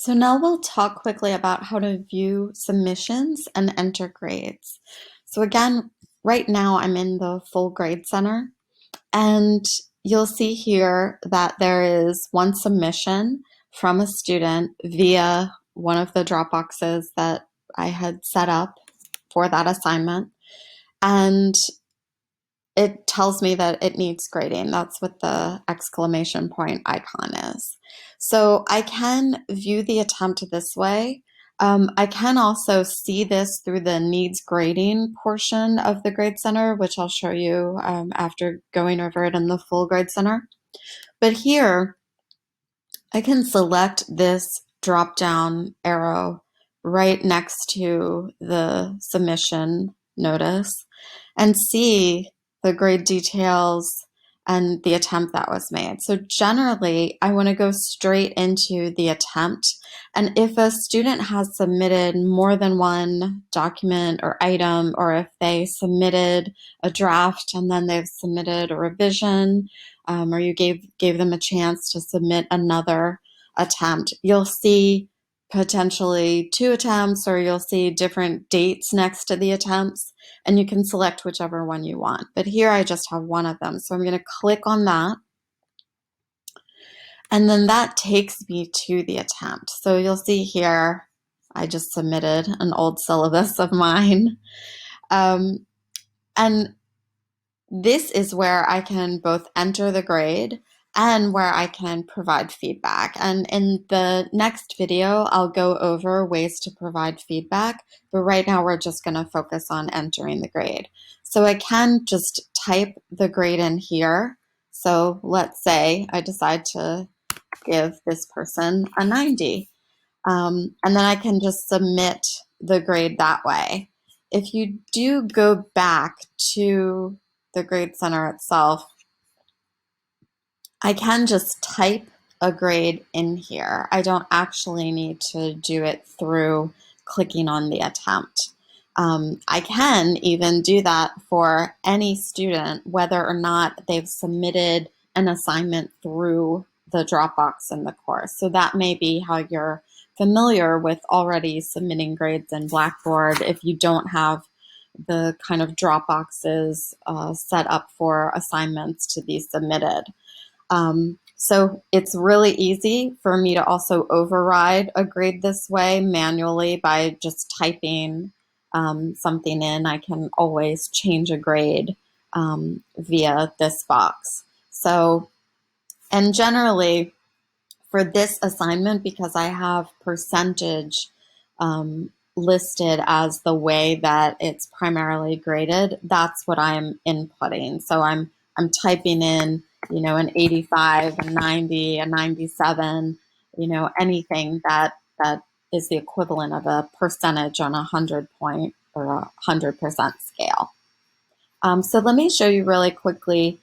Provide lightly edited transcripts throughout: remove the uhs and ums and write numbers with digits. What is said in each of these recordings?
So now we'll talk quickly about how to view submissions and enter grades. So again, right now I'm in the full grade center, and you'll see here that there is one submission from a student via one of the drop boxes that I had set up for that assignment. And it tells me that it needs grading. That's what the exclamation point icon is. So I can view the attempt this way. I can also see this through the needs grading portion of the Grade Center, which I'll show you after going over it in the full Grade Center. But here, I can select this drop down arrow right next to the submission notice and see the grade details and the attempt that was made. So generally, I want to go straight into the attempt. And if a student has submitted more than one document or item, or if they submitted a draft and then they've submitted a revision, or you gave them a chance to submit another attempt, you'll see potentially two attempts, or you'll see different dates next to the attempts, and you can select whichever one you want. But here I just have one of them. So I'm going to click on that. And then that takes me to the attempt. So you'll see here, I just submitted an old syllabus of mine. And this is where I can both enter the grade and where I can provide feedback. And in the next video, I'll go over ways to provide feedback, but right now we're just going to focus on entering the grade. So I can just type the grade in here. So let's say I decide to give this person a 90. And then I can just submit the grade that way. If you do go back to the Grade Center itself, I can just type a grade in here. I don't actually need to do it through clicking on the attempt. I can even do that for any student, whether or not they've submitted an assignment through the Dropbox in the course. So that may be how you're familiar with already submitting grades in Blackboard if you don't have the kind of drop boxes set up for assignments to be submitted. So it's really easy for me to also override a grade this way manually by just typing something in. I can always change a grade via this box. So, and generally for this assignment, because I have percentage listed as the way that it's primarily graded, that's what I'm inputting. So I'm typing in, an 85, a 90, a 97, anything that is the equivalent of a percentage on a 100-point or 100% scale. So let me show you really quickly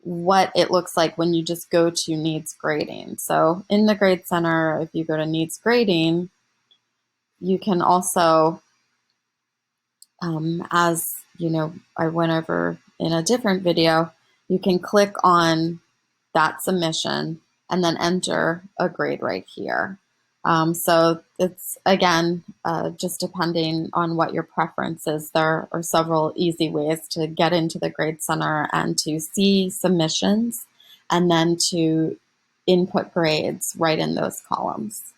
what it looks like when you just go to needs grading. So in the Grade Center, if you go to needs grading, you can also, as I went over in a different video, you can click on that submission and then enter a grade right here. So it's, again, just depending on what your preference is. There are several easy ways to get into the Grade Center and to see submissions and then to input grades right in those columns.